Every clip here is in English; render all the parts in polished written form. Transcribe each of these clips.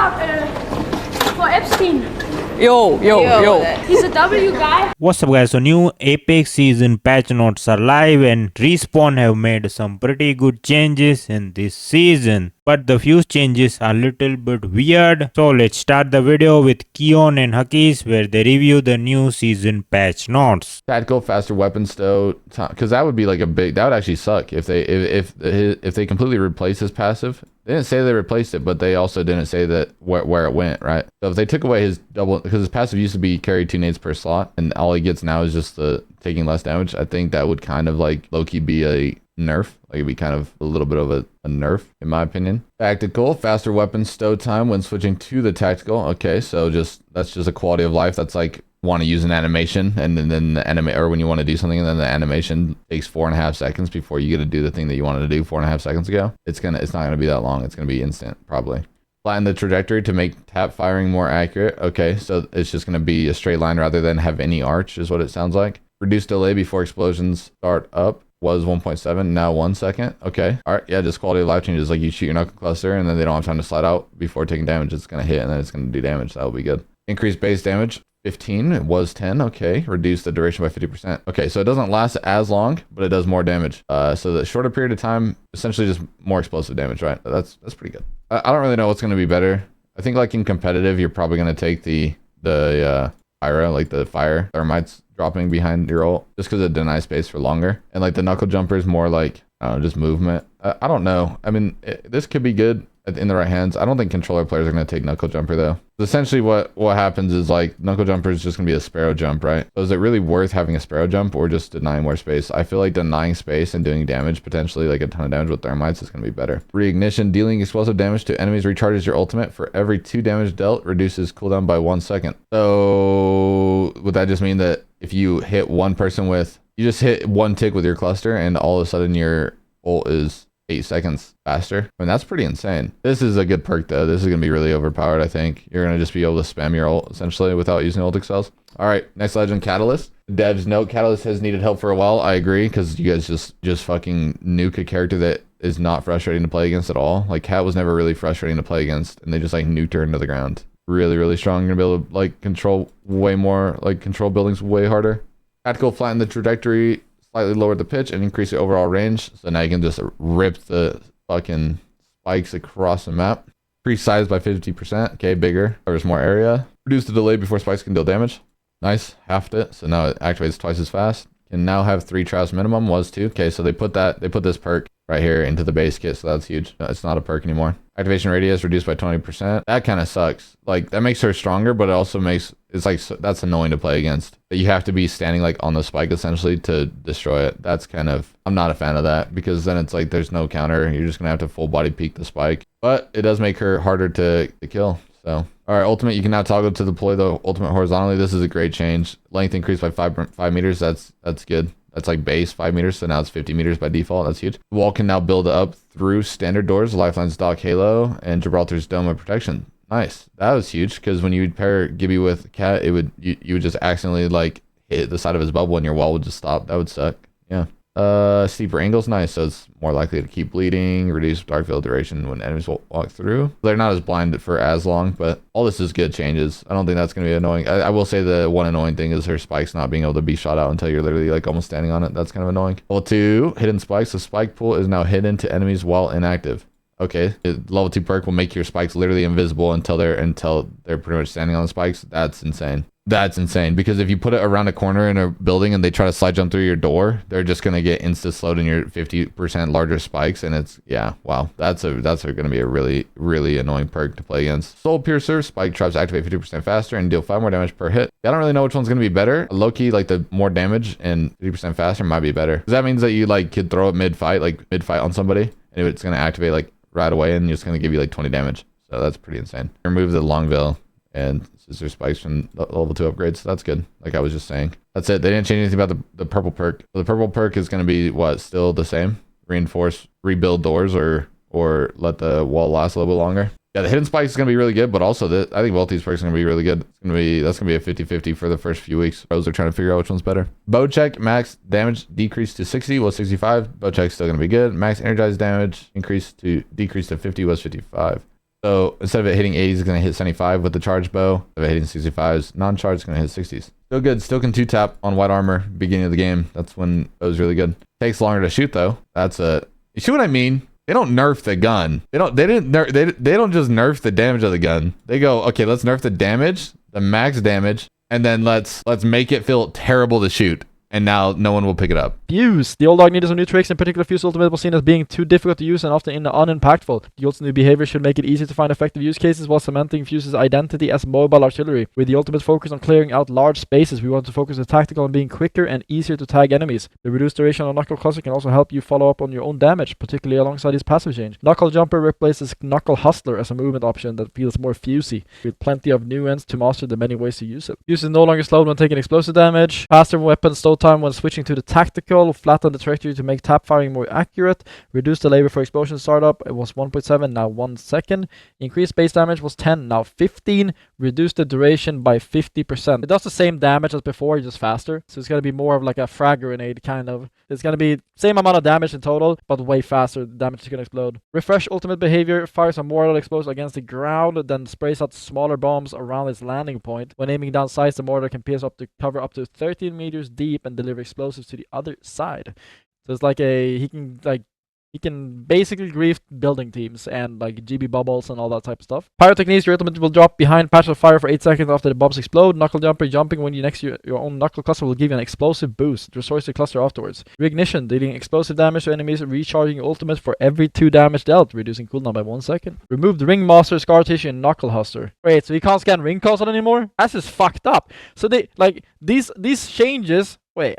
out for Epstein. Yo. He's a W guy. What's up guys, so new Apex season patch notes are live and Respawn have made some pretty good changes in this season. But the few changes are little bit weird. So let's start the video with Keon and Hakis where they review the new season patch notes. Tactical, faster weapon stow, because that would be like that would actually suck if they completely replace his passive. They didn't say they replaced it, but they also didn't say that where it went, right? So if they took away his double, because his passive used to be carry 2 nades per slot, and all he gets now is just the taking less damage, I think that would kind of like low-key be a nerf. Like it'd be kind of a little bit of a nerf, in my opinion. Tactical, faster weapon stow time when switching to the tactical. Okay, so that's just a quality of life. That's like want to use an animation and then the or when you want to do something and then the animation takes 4.5 seconds before you get to do the thing that you wanted to do 4.5 seconds ago. It's not gonna be that long. It's gonna be instant probably. Flatten the trajectory to make tap firing more accurate. Okay, so it's just gonna be a straight line rather than have any arch is what it sounds like. Reduce delay before explosions start up was 1.7, now 1 second. Okay, all right, yeah, just quality of life changes. Like you shoot your knuckle cluster and then they don't have time to slide out before taking damage. It's gonna hit and then it's gonna do damage. That will be good. Increase base damage 15, it was 10. Okay, reduce the duration by 50%. Okay, so it doesn't last as long, but it does more damage. So the shorter period of time, essentially just more explosive damage, right? That's pretty good. I don't really know what's going to be better. I think like in competitive, you're probably going to take the pyro, like the fire thermites dropping behind your ult, just because it denies space for longer. And like the knuckle jumper is more like, I don't know, just movement. I don't know. I mean, this could be good in the right hands. I don't think controller players are going to take knuckle jumper though. Essentially what happens is like knuckle jumper is just going to be a sparrow jump, right? So is it really worth having a sparrow jump or just denying more space? I feel like denying space and doing damage, potentially like a ton of damage with thermites, is going to be better. Reignition, dealing explosive damage to enemies recharges your ultimate. For every 2 damage dealt, reduces cooldown by 1 second. So would that just mean that if you hit one person you just hit 1 tick with your cluster and all of a sudden your ult is 8 seconds faster? I mean, that's pretty insane. This is a good perk though. This is going to be really overpowered. I think you're going to just be able to spam your ult essentially without using ult excels. All right, next legend, Catalyst. Devs note Catalyst has needed help for a while. I agree, because you guys just fucking nuke a character that is not frustrating to play against at all. Like Cat was never really frustrating to play against, and they just like nuked her into the ground. Really strong. You're gonna be able to like control way more, like control buildings way harder. Tactical, flatten the trajectory, slightly lower the pitch and increase the overall range. So now you can just rip the fucking spikes across the map. Increase size by 50%. Okay, bigger. Covers more area. Reduce the delay before spikes can deal damage. Nice, halved it. So now it activates twice as fast. Can now have 3 traps minimum, was 2. Okay, so they put this perk right here into the base kit, so that's huge. It's not a perk anymore. Activation radius reduced by 20%. That kind of sucks. Like that makes her stronger, but it also makes that's annoying to play against. You have to be standing like on the spike essentially to destroy it. That's kind of, I'm not a fan of that, because then it's like there's no counter. You're just gonna have to full body peek the spike, but it does make her harder to kill. So all right, ultimate, you can now toggle to deploy the ultimate horizontally. This is a great change. Length increased by 5 meters. That's good. That's like base 5 meters, so now it's 50 meters by default. That's huge. The wall can now build up through standard doors, Lifeline's Dock Halo, and Gibraltar's Dome of Protection. Nice. That was huge, because when you would pair Gibby with Cat, you would just accidentally like hit the side of his bubble and your wall would just stop. That would suck. Yeah. Steeper angles, nice. So it's more likely to keep bleeding, reduce dark field duration when enemies will walk through. They're not as blind for as long, but all this is good changes. I don't think that's going to be annoying. I will say the one annoying thing is her spikes not being able to be shot out until you're literally like almost standing on it. That's kind of annoying. Level 2, hidden spikes. The spike pool is now hidden to enemies while inactive. Okay, level 2 perk will make your spikes literally invisible until they're pretty much standing on the spikes. That's insane. That's insane, because if you put it around a corner in a building and they try to slide jump through your door, they're just going to get insta slowed in your 50% larger spikes. And it's, yeah, wow, that's going to be a really annoying perk to play against. Soul Piercer, spike traps activate 50% faster and deal 5 more damage per hit. I don't really know which one's going to be better. Low-key, like the more damage and 50% faster might be better, because that means that you like could throw it mid-fight on somebody, and it's going to activate like right away, and it's going to give you like 20 damage. So that's pretty insane. Remove the Longveil and scissor spikes from the level 2 upgrades. So that's good, like I was just saying. That's it. They didn't change anything about the purple perk. So the purple perk is going to be what, still the same? Reinforce, rebuild doors, or let the wall last a little bit longer. Yeah, the hidden spike is going to be really good, but also I think both these perks are going to be really good. That's going to be a 50-50 for the first few weeks. Pros are trying to figure out which one's better. Bow check, max damage decreased to 60 was 65. Bow check's still going to be good. Max energized damage decreased to 50 was 55. So instead of it hitting 80s, it's going to hit 75 with the charge bow. Instead of it hitting 65s, non-charge is going to hit 60s. Still good. Still can 2-tap on white armor beginning of the game. That's when it was really good. Takes longer to shoot though. That's a... You see what I mean? They don't nerf the gun. They don't just nerf the damage of the gun. They go, okay, let's nerf the damage, the max damage, and then let's make it feel terrible to shoot. And now no one will pick it up. Fuse. The old dog needed some new tricks. In particular, Fuse Ultimate was seen as being too difficult to use and often unimpactful. The ultimate new behavior should make it easier to find effective use cases while cementing Fuse's identity as mobile artillery. With the ultimate focus on clearing out large spaces, we want to focus the tactical on being quicker and easier to tag enemies. The reduced duration on Knuckle Cluster can also help you follow up on your own damage, particularly alongside his passive change. Knuckle Jumper replaces Knuckle Hustler as a movement option that feels more fusey, with plenty of nuance to master the many ways to use it. Fuse is no longer slowed when taking explosive damage, faster weapon stow time when switching to the tactical, flatten the trajectory to make tap firing more accurate, reduce the labor for explosion startup, it was 1.7, now 1 second, increased base damage was 10, now 15, reduce the duration by 50%. It does the same damage as before, just faster, so it's going to be more of like a frag grenade kind of. It's going to be same amount of damage in total, but way faster, the damage is going to explode. Refresh ultimate behavior, fires a mortar explosive against the ground, then sprays out smaller bombs around its landing point. When aiming down sights, the mortar can pierce up to cover up to 13 meters deep and deliver explosives to the other side. So it's like he can basically grief building teams and like GB bubbles and all that type of stuff. Pyrotechniques, your ultimate will drop behind patch of fire for 8 seconds after the bombs explode. Knuckle Jumper, jumping when you next to your own knuckle cluster will give you an explosive boost. It restores the cluster afterwards. Reignition, dealing explosive damage to enemies, recharging your ultimate for every 2 damage dealt, reducing cooldown by 1 second. Remove the Ringmaster, Scar Tissue, and Knuckle Huster. Wait, so you can't scan ring console anymore? That's just fucked up. So they like these changes. Wait,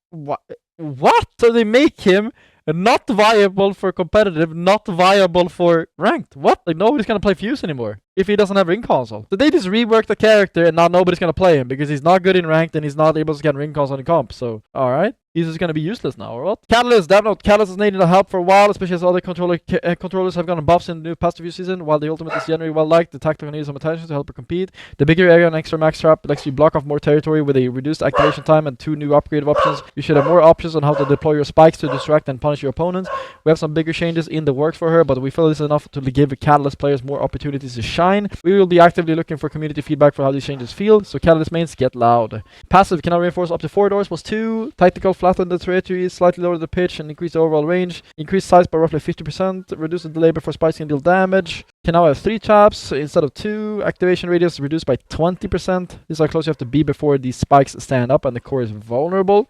what? So they make him not viable for competitive, not viable for ranked. What? Like nobody's gonna play Fuse anymore if he doesn't have ring console. So they just reworked the character and now nobody's gonna play him because he's not good in ranked and he's not able to get ring console in comp. So alright. He's just gonna be useless now, or what? Catalyst, damn note. Catalyst has needed help for a while, especially as other controllers have gotten buffs in the new past Fuse season. While the ultimate is generally well liked, the tactical needs some attention to help her compete. The bigger area and extra max trap lets you block off more territory with a reduced activation time and 2 new upgrade options. You should have more options on how to deploy your spikes to distract and punish your opponents. We have some bigger changes in the works for her, but we feel this is enough to give Catalyst players more opportunities to shine. We will be actively looking for community feedback for how these changes feel, so Catalyst mains get loud. Passive can now reinforce up to 4 doors was 2. Tactical flatten the trajectory, slightly lower the pitch and increase the overall range. Increase size by roughly 50%. Reduce the labor for spikes and deal damage. Can now have 3 taps instead of 2. Activation radius reduced by 20%. This is how close you have to be before these spikes stand up and the core is vulnerable.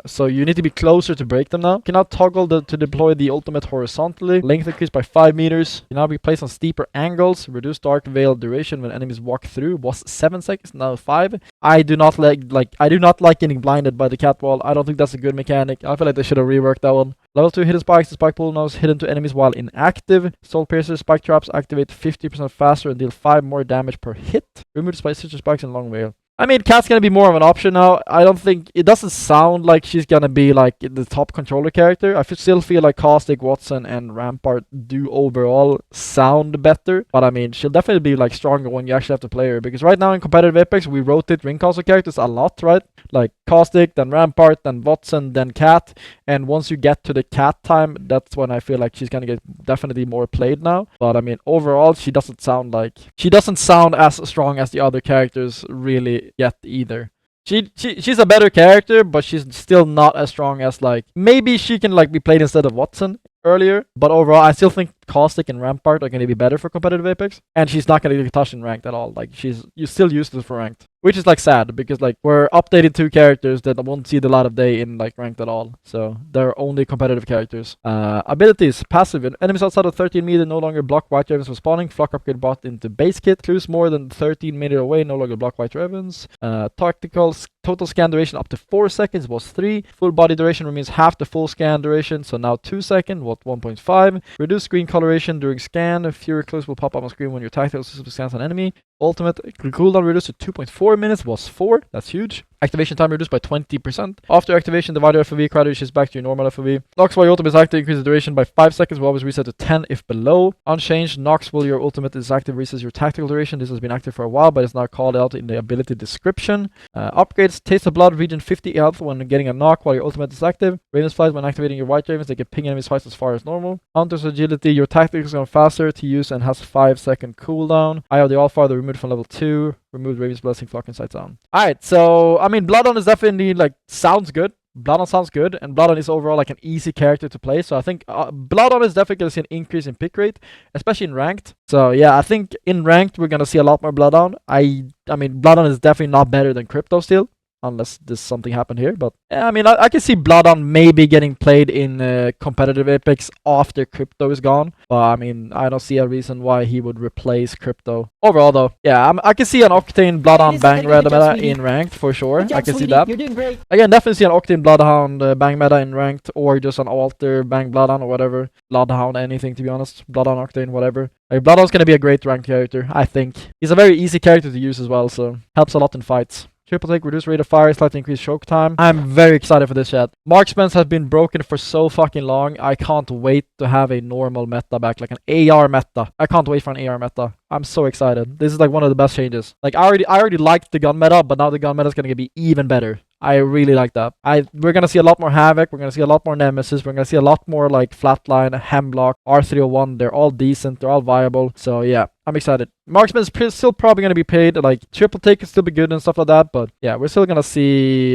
So you need to be closer to break them now. You can now toggle to deploy the ultimate horizontally. Length increased by 5 meters. You can now be placed on steeper angles. Reduce dark veil duration when enemies walk through was 7 seconds, now 5. I do not like getting blinded by the cat wall. I don't think that's a good mechanic. I feel like they should have reworked that one. Level 2 hidden spikes. The spike pool now is hidden to enemies while inactive. Soul piercers, spike traps activate 50% faster and deal 5 more damage per hit. Remove the signature spikes in long veil. I mean, Cat's gonna be more of an option now. I don't think... It doesn't sound like she's gonna be, like, the top controller character. I still feel like Caustic, Watson, and Rampart do overall sound better. But, I mean, she'll definitely be, like, stronger when you actually have to play her. Because right now in competitive Apex, we rotate ring console characters a lot, right? Like, Caustic, then Rampart, then Watson, then Cat. And once you get to the Cat time, that's when I feel like she's gonna get definitely more played now. But, I mean, overall, she doesn't sound as strong as the other characters, really, yet either. She's a better character, but she's still not as strong as, like, maybe she can, like, be played instead of Watson earlier, but overall I still think Caustic and Rampart are going to be better for competitive Apex, and she's not going to get touched in ranked at all. Like, you still use this for ranked, which is, like, sad because, like, we're updating 2 characters that won't see the light of day in, like, ranked at all, so they're only competitive characters. Abilities: passive, enemies outside of 13 meter no longer block white ravens from spawning. Flock upgrade bought into base kit. Clues more than 13 meter away no longer block white ravens. Tactical total scan duration up to 4 seconds was 3. Full body duration remains half the full scan duration, so now 2 seconds, what, 1.5. Reduce screen coloration during scan. Fewer clues will pop up on screen when your tactical system scans an enemy. Ultimate cooldown reduced to 2.4 minutes was 4. That's huge. Activation time reduced by 20%. After activation, divider FOV credit is back to your normal FOV. Nox while your ultimate is active, increase the duration by 5 seconds. Will always reset to 10 if below. Unchanged, Nox while your ultimate is active, resets your tactical duration. This has been active for a while, but it's now called out in the ability description. Upgrades, Taste of Blood, region 50 health when getting a knock while your ultimate is active. Ravens flight, when activating your white ravens, they can ping enemies twice as far as normal. Hunter's agility, your tactics is going faster to use and has 5-second cooldown. Eye of the Allfather removed from level 2. Removed Raven's Blessing, Flock, and Sight Down. Alright, so, I mean, Bloodhound is definitely, like, sounds good. Bloodhound sounds good, and Bloodhound is overall, like, an easy character to play. So I think Bloodhound is definitely going to see an increase in pick rate, especially in Ranked. So, yeah, I think in Ranked, we're going to see a lot more Bloodhound. I mean, Bloodhound is definitely not better than Crypto still. Unless this something happened here, but yeah, I mean, I can see Bloodhound maybe getting played in competitive Apex after Crypto is gone. But I mean, I don't see a reason why he would replace Crypto. Overall, though, yeah, I can see an Octane Bloodhound bang meta in Ranked for sure. I can see that. You're doing great. Again, definitely see an Octane Bloodhound bang meta in Ranked, or just an Alter bang Bloodhound or whatever. Bloodhound, anything to be honest. Bloodhound, Octane, whatever. Like, Bloodhound's gonna be a great ranked character, I think. He's a very easy character to use as well, so helps a lot in fights. Triple take, reduce rate of fire, slightly increase choke time. I'm very excited for this chat. Marksman's has been broken for so fucking long. I can't wait to have a normal meta back, like an AR meta. I can't wait for an AR meta. I'm so excited. This is like one of the best changes. Like I already liked the gun meta, but now the gun meta is gonna be even better. I really like that. We're gonna see a lot more Havoc. We're gonna see a lot more Nemesis. We're gonna see a lot more like Flatline, Hemlock, R301. They're all decent. They're all viable. So yeah, I'm excited. Marksman is still probably gonna be paid. Like triple take can still be good and stuff like that. But yeah, we're still gonna see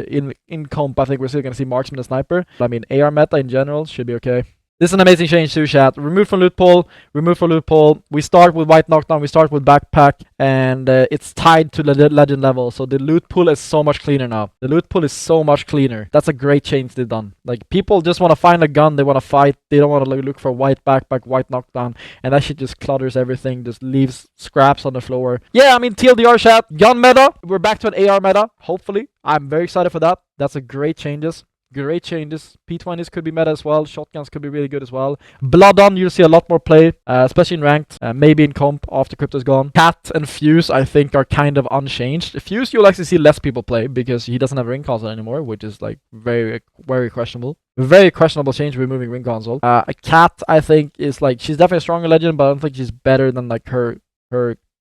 in comp. I think we're still gonna see Marksman and Sniper. I mean, AR meta in general should be okay. This is an amazing change too, chat. Remove from loot pool, remove from loot pool. We start with white knockdown, we start with backpack, and it's tied to the legend level. So the loot pool is so much cleaner now. The loot pool is so much cleaner. That's a great change they've done. Like people just want to find a gun, they want to fight, they don't want to look for white backpack, white knockdown, and that shit just clutters everything, just leaves scraps on the floor. Yeah, I mean TLDR chat, gun meta. We're back to an AR meta, hopefully. I'm very excited for that. That's a great changes. Great changes. P20s could be meta as well. Shotguns could be really good as well. Bloodhound, you'll see a lot more play, especially in ranked. Maybe in comp after Crypto's gone. Cat and Fuse, I think, are kind of unchanged. Fuse, you'll actually see less people play because he doesn't have ring console anymore, which is like very, very questionable. Very questionable change removing ring console. A Cat, I think, is like she's definitely a stronger legend, but I don't think she's better than like her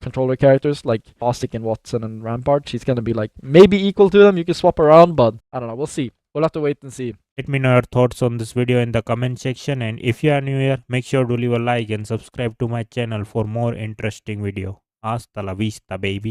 controller characters like Caustic and Watson and Rampart. She's gonna be like maybe equal to them. You can swap around, but I don't know. We'll see. We'll have to wait and see. Let me know your thoughts on this video in the comment section, and if you are new here, make sure to leave a like and subscribe to my channel for more interesting video. Hasta la vista, baby.